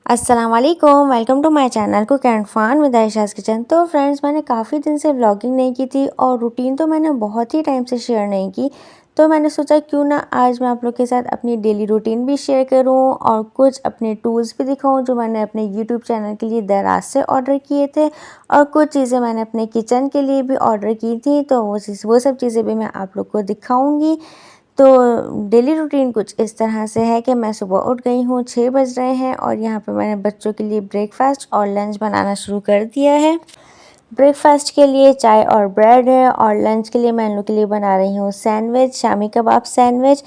अस्सलाम वालेकुम, welcome to my channel cook and fun with Ayesha's kitchen. तो फ्रेंड्स, मैंने काफ़ी दिन से व्लॉगिंग नहीं की थी और रूटीन तो मैंने बहुत ही टाइम से शेयर नहीं की। तो मैंने सोचा क्यों ना आज मैं आप लोग के साथ अपनी डेली रूटीन भी शेयर करूं और कुछ अपने टूल्स भी दिखाऊं जो मैंने अपने यूट्यूब चैनल के लिए दराज से ऑर्डर किए थे, और कुछ चीज़ें मैंने अपने किचन के लिए भी ऑर्डर की थी। तो वो सब चीज़ें भी मैं आप लोग को दिखाऊँगी। तो डेली रूटीन कुछ इस तरह से है कि मैं सुबह उठ गई हूँ, 6 बज रहे हैं और यहाँ पे मैंने बच्चों के लिए ब्रेकफास्ट और लंच बनाना शुरू कर दिया है। ब्रेकफास्ट के लिए चाय और ब्रेड है और लंच के लिए मैं इन लोग के लिए बना रही हूँ सैंडविच, शामी कबाब सैंडविच।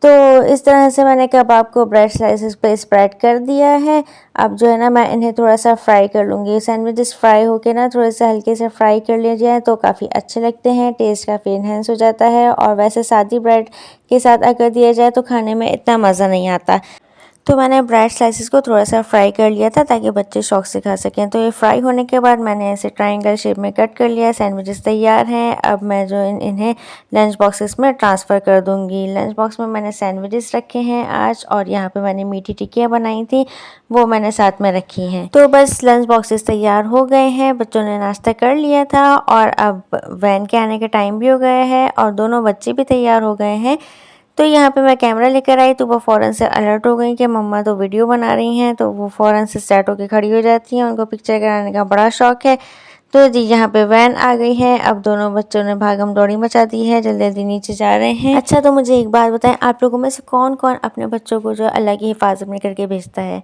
तो इस तरह से मैंने कबाब को ब्रेड स्लाइसेस पे स्प्रेड कर दिया है। अब जो है ना, मैं इन्हें थोड़ा सा फ्राई कर लूँगी। सैंडविचेस फ्राई होके ना थोड़े से हल्के से फ्राई कर लिए जाए तो काफ़ी अच्छे लगते हैं, टेस्ट काफ़ी इन्हेंस हो जाता है। और वैसे सादी ब्रेड के साथ अगर दिया जाए तो खाने में इतना मज़ा नहीं आता। तो मैंने ब्रेड स्लाइसेस को थोड़ा सा फ्राई कर लिया था ताकि बच्चे शौक से खा सकें। तो ये फ्राई होने के बाद मैंने ऐसे ट्रायंगल शेप में कट कर लिया है। सैंडविचेस तैयार हैं। अब मैं जो इन्हें लंच बॉक्सेस में ट्रांसफ़र कर दूंगी। लंच बॉक्स में मैंने सैंडविचेस रखे हैं आज, और यहाँ पे मैंने मीठी टिक्कियाँ बनाई थी, वो मैंने साथ में रखी हैं। तो बस लंच बॉक्सेस तैयार हो गए हैं, बच्चों ने नाश्ता कर लिया था और अब वैन के आने का टाइम भी हो गया है और दोनों बच्चे भी तैयार हो गए हैं। तो यहाँ पे मैं कैमरा लेकर आई तो वो फ़ौरन से अलर्ट हो गई कि मम्मा तो वीडियो बना रही हैं। तो वो फ़ौरन से सेट होकर खड़ी हो जाती हैं, उनको पिक्चर कराने का बड़ा शौक़ है। तो जी, यहाँ पे वैन आ गई है। अब दोनों बच्चों ने भागम दौड़ी मचा दी है, जल्दी जल्दी नीचे जा रहे हैं। अच्छा, तो मुझे एक बात बताएं, आप लोगों में से कौन कौन अपने बच्चों को जो अल्लाह की हिफाजत में करके भेजता है?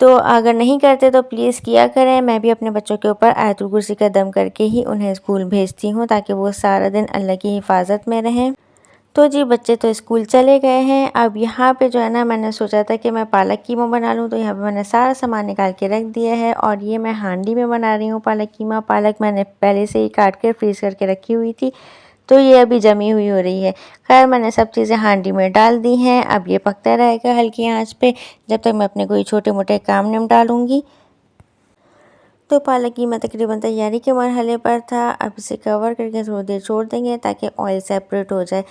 तो अगर नहीं करते तो प्लीज़ किया करें। मैं भी अपने बच्चों के ऊपर आयतुल कुर्सी का दम करके ही उन्हें स्कूल भेजती हूँ ताकि वो सारा दिन अल्लाह की हिफाजत में रहें। तो जी, बच्चे तो स्कूल चले गए हैं। अब यहाँ पे जो है ना, मैंने सोचा था कि मैं पालक कीमा बना लूँ, तो यहाँ पे मैंने सारा सामान निकाल के रख दिया है और ये मैं हांडी में बना रही हूँ पालक कीमा। पालक मैंने पहले से ही काट कर फ्रीज़ करके रखी हुई थी, तो ये अभी जमी हुई हो रही है। खैर, मैंने सब चीज़ें हांडी में डाल दी हैं। अब ये पकता रहेगा हल्की आँच पे जब तक मैं अपने कोई छोटे मोटे काम निपटा लूँगी। तो पालक कीमा तकरीबन तैयारी के मरहले पर था। अब इसे कवर करके थोड़ी देर छोड़ देंगे ताकि ऑयल सेपरेट हो जाए।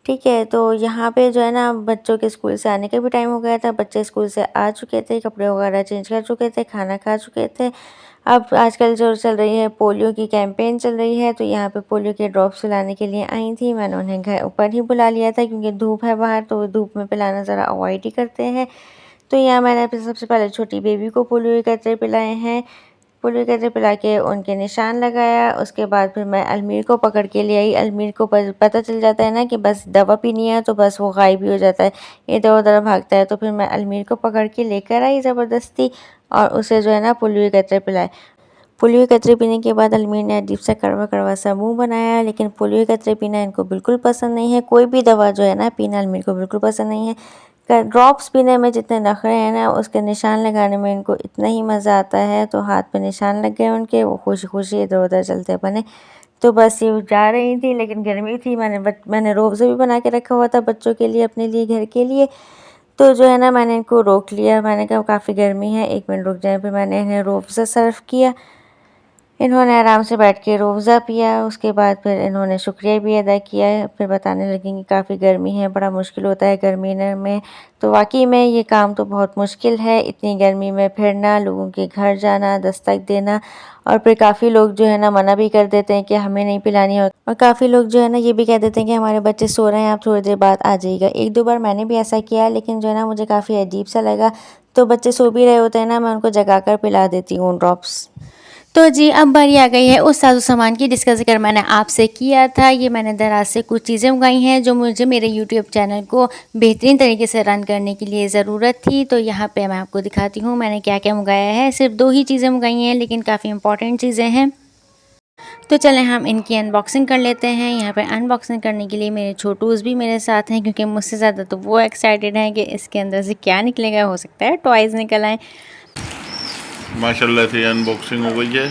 ठीक है, तो यहाँ पे जो है ना, बच्चों के स्कूल से आने का भी टाइम हो गया था। बच्चे स्कूल से आ चुके थे, कपड़े वगैरह चेंज कर चुके थे, खाना खा चुके थे। अब आजकल जो चल रही है, पोलियो की कैंपेन चल रही है, तो यहाँ पे पोलियो के ड्रॉप्स पिलाने के लिए आई थी। मैंने उन्हें घर ऊपर ही बुला लिया था क्योंकि धूप है बाहर, तो धूप में पिलाना ज़रा अवॉइड ही करते हैं। तो यहाँ मैंने सबसे पहले छोटी बेबी को पोलियो के कतरे पिलाए हैं। पोलियो के कतरे पिला के उनके निशान लगाया। उसके बाद फिर मैं अलमीर को पकड़ के ले आई। अलमीर को पता चल जाता है ना कि बस दवा पीनी है, तो बस वो गायब ही हो जाता है, इधर उधर भागता है। तो फिर मैं अलमीर को पकड़ के लेकर आई ज़बरदस्ती और उसे जो है ना पोलियो के कतरे पिलाए। पोलियो के कतरे पीने के बाद अलमीर ने अजीब सा कड़वा कड़वा सा मुँह बनाया, लेकिन पोलियो के कतरे पीना इनको बिल्कुल पसंद नहीं है। कोई भी दवा जो है ना पीना अलमीर को बिल्कुल पसंद नहीं है। ड्रॉप्स पीने में जितने नखरे हैं ना, उसके निशान लगाने में इनको इतना ही मज़ा आता है। तो हाथ पे निशान लग गए उनके, वो खुशी खुशी इधर उधर चलते बने। तो बस ये जा रही थी, लेकिन गर्मी थी। मैंने रोज़ा भी बना के रखा हुआ था बच्चों के लिए, अपने लिए, घर के लिए। तो जो है ना, मैंने इनको रोक लिया। मैंने कहा काफ़ी गर्मी है, 1 मिनट रुक जाए। फिर मैंने इन्हें रोज़ा सर्व किया। इन्होंने आराम से बैठ के रोज़ा पिया। उसके बाद फिर इन्होंने शुक्रिया भी अदा किया है। फिर बताने लगी कि काफ़ी गर्मी है, बड़ा मुश्किल होता है गर्मी में। तो वाकई में ये काम तो बहुत मुश्किल है, इतनी गर्मी में फिरना, लोगों के घर जाना, दस्तक देना। और फिर काफ़ी लोग जो है ना मना भी कर देते हैं कि हमें नहीं पिलानी हो, और काफ़ी लोग जो है ना ये भी कह देते हैं कि हमारे बच्चे सो रहे हैं, आप थोड़ी देर बाद आ जाइएगा। 1-2 बार मैंने भी ऐसा किया, लेकिन जो है ना मुझे काफ़ी अजीब सा लगा। तो बच्चे सो भी रहे होते हैं ना, मैं उनको जगा कर पिला देती हूँ ड्रॉप्स। तो जी, अब बारी आ गई है उस साजो सामान की जिसका ज़िक्र मैंने आपसे किया था। ये मैंने दराज से कुछ चीज़ें मंगाई हैं जो मुझे मेरे यूट्यूब चैनल को बेहतरीन तरीके से रन करने के लिए ज़रूरत थी। तो यहाँ पे मैं आपको दिखाती हूँ मैंने क्या क्या मंगाया है। सिर्फ 2 ही चीज़ें मंगाई हैं, लेकिन काफ़ी इंपॉर्टेंट चीज़ें हैं। तो चलें हम इनकी अनबॉक्सिंग कर लेते हैं। यहाँ पे अनबॉक्सिंग करने के लिए मेरे छोटूज़ भी मेरे साथ हैं, क्योंकि मुझसे ज़्यादा तो वो एक्साइटेड हैं कि इसके अंदर से क्या निकलेगा। हो सकता है टॉयज़ निकल आएँ। माशाल्लाह से अनबॉक्सिंग हो गई है।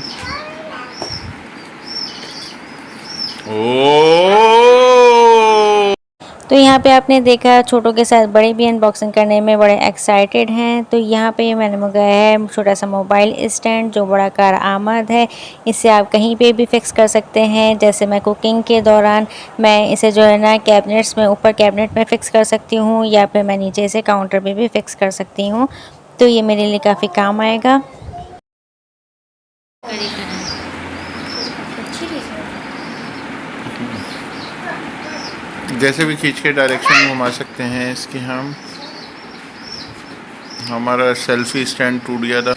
ओ तो यहाँ पे आपने देखा छोटों के साथ बड़े भी अनबॉक्सिंग करने में बड़े एक्साइटेड हैं। तो यहाँ पे मैंने मंगाया है छोटा सा मोबाइल स्टैंड जो बड़ा कारआमद है। इसे आप कहीं पे भी फिक्स कर सकते हैं। जैसे मैं कुकिंग के दौरान मैं इसे जो है ना कैबिनेट्स में, ऊपर कैबिनेट में फ़िक्स कर सकती हूँ, या फिर मैं नीचे इसे काउंटर पे भी फ़िक्स कर सकती हूँ। तो ये मेरे लिए काफ़ी काम आएगा। जैसे भी खींच के डायरेक्शन घुमा सकते हैं इसकी हम। हमारा सेल्फी स्टैंड टूट गया था।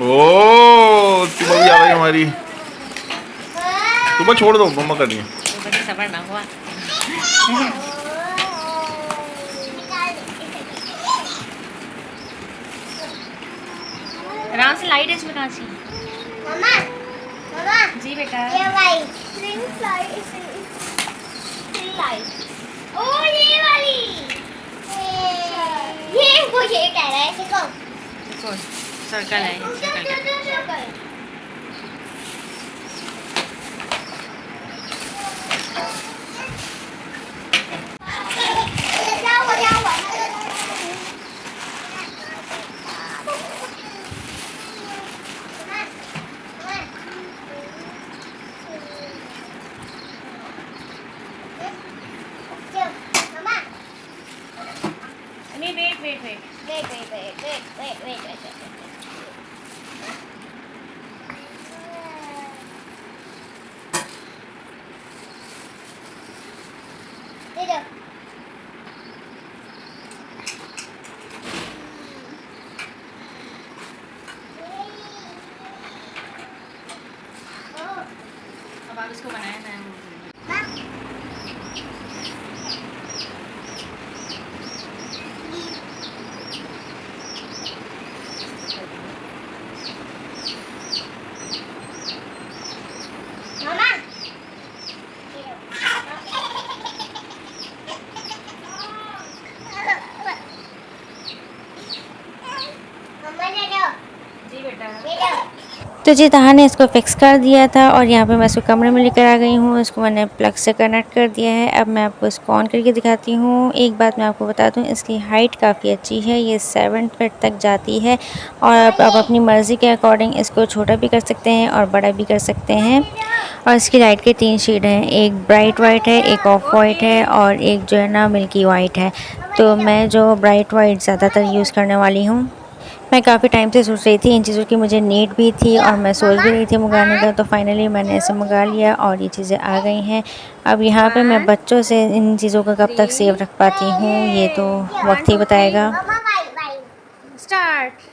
ओ सुबह भी आ गई हमारी। सुबह छोड़ दो, मम्मा कर रही है। सबर ना हुआ। आराम से, लाइट है इसमें कहाँ से? मम्मा, मम्मा जी बेटा, ये वाली स्ट्रिंग लाइट। ओ ये वाली, ये वो ये कह रहा है देखो सर्कल है, सर्कल। Wait. अब आप इसको बनाया था। तो जी तहा ने इसको फिक्स कर दिया था और यहाँ पे मैं इसको कमरे में लेकर आ गई हूँ। इसको मैंने प्लग से कनेक्ट कर दिया है। अब मैं आपको इसको ऑन करके दिखाती हूँ। एक बात मैं आपको बता दूँ, इसकी हाइट काफ़ी अच्छी है, ये 7 फीट तक जाती है और आप अपनी मर्ज़ी के अकॉर्डिंग इसको छोटा भी कर सकते हैं और बड़ा भी कर सकते हैं। और इसकी लाइट के 3 शेड हैं, एक ब्राइट वाइट है, एक ऑफ वाइट है और एक जो है ना मिल्की वाइट है। तो मैं जो ब्राइट वाइट ज़्यादातर यूज़ करने वाली हूँ। मैं काफ़ी टाइम से सोच रही थी, इन चीज़ों की मुझे नीड भी थी और मैं सोच भी रही थी मंगाने का, तो फाइनली मैंने इसे मंगा लिया और ये चीज़ें आ गई हैं। अब यहाँ पे मैं बच्चों से इन चीज़ों का कब तक सेव रख पाती हूँ ये तो वक्त ही बताएगा। स्टार्ट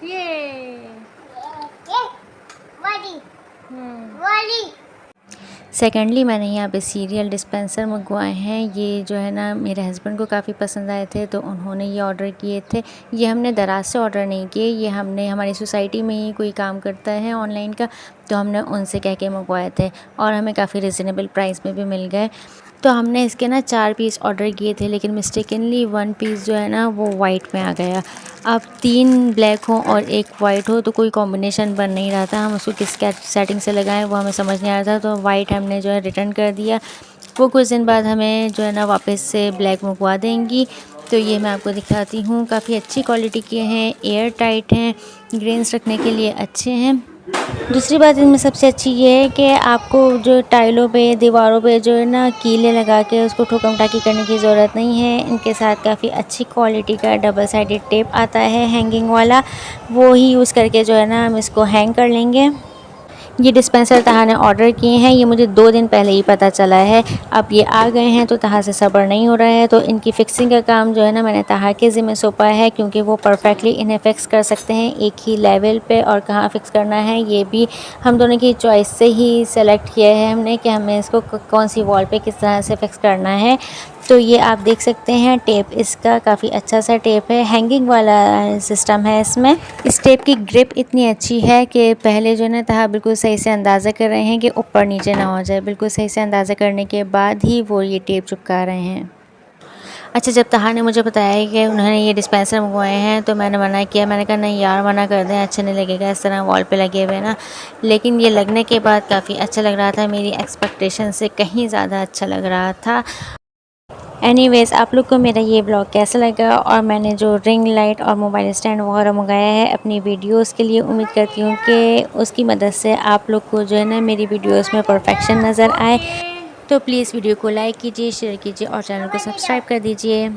सेकेंडली मैंने यहाँ पे सीरियल डिस्पेंसर मंगवाए हैं। ये जो है ना मेरे हस्बैंड को काफ़ी पसंद आए थे तो उन्होंने ये ऑर्डर किए थे। ये हमने दराज से ऑर्डर नहीं किए, ये हमने हमारी सोसाइटी में ही कोई काम करता है ऑनलाइन का, तो हमने उनसे कह के मंगवाए थे और हमें काफ़ी रिजनेबल प्राइस में भी मिल गए। तो हमने इसके ना 4 पीस ऑर्डर किए थे, लेकिन मिस्टेकनली 1 पीस जो है ना वो वाइट में आ गया। अब 3 ब्लैक हो और 1 वाइट हो तो कोई कॉम्बिनेशन बन नहीं रहा था, हम उसको किस सेटिंग से लगाएं वो हमें समझ नहीं आ रहा था। तो वाइट हमने जो है रिटर्न कर दिया। वो कुछ दिन बाद हमें जो है ना वापस से ब्लैक मंगवा देंगी। तो ये मैं आपको दिखाती हूँ, काफ़ी अच्छी क्वालिटी के हैं, एयर टाइट हैं, ग्रेन्स रखने के लिए अच्छे हैं। दूसरी बात इनमें सबसे अच्छी ये है कि आपको जो टाइलों पे दीवारों पे जो है ना कीले लगा के उसको ठोकम टाकी करने की ज़रूरत नहीं है। इनके साथ काफ़ी अच्छी क्वालिटी का डबल साइडेड टेप आता है हैंगिंग वाला, वो ही यूज़ करके जो है ना हम इसको हैंग कर लेंगे। ये डिस्पेंसर तहा ने ऑर्डर किए हैं, ये मुझे 2 दिन पहले ही पता चला है। अब ये आ गए हैं तो तहा से सब्र नहीं हो रहा है, तो इनकी फ़िक्सिंग का काम जो है ना मैंने तहा के ज़िम्मे सौंपा है, क्योंकि वो परफेक्टली इन्हें फ़िक्स कर सकते हैं एक ही लेवल पे। और कहाँ फ़िक्स करना है ये भी हम दोनों की चॉइस से ही सेलेक्ट किया है हमने कि हमें इसको कौन सी वॉल पे किस तरह से फ़िक्स करना है। तो ये आप देख सकते हैं टेप इसका काफ़ी अच्छा सा टेप है, हैंगिंग वाला सिस्टम है इसमें। इस टेप की ग्रिप इतनी अच्छी है कि पहले जो है ना तहा बिल्कुल सही से अंदाज़ा कर रहे हैं कि ऊपर नीचे ना हो जाए। बिल्कुल सही से अंदाज़ा करने के बाद ही वो ये टेप चिपका रहे हैं। अच्छा, जब तहा ने मुझे बताया कि उन्होंने ये डिस्पेंसर मंगवाए हैं तो मैंने मना किया। मैंने कहा नहीं यार मना कर दें, अच्छा नहीं लगेगा इस तरह वॉल पे लगे हुए ना। लेकिन ये लगने के बाद काफ़ी अच्छा लग रहा था, मेरी एक्सपेक्टेशन से कहीं ज़्यादा अच्छा लग रहा था। एनीवेज़ आप लोग को मेरा ये ब्लॉग कैसा लगा और मैंने जो रिंग लाइट और मोबाइल स्टैंड वगैरह मंगाया है अपनी वीडियोस के लिए, उम्मीद करती हूँ कि उसकी मदद से आप लोग को जो है ना मेरी वीडियोस में परफेक्शन नज़र आए। तो प्लीज़ वीडियो को लाइक कीजिए, शेयर कीजिए और चैनल को सब्सक्राइब कर दीजिए।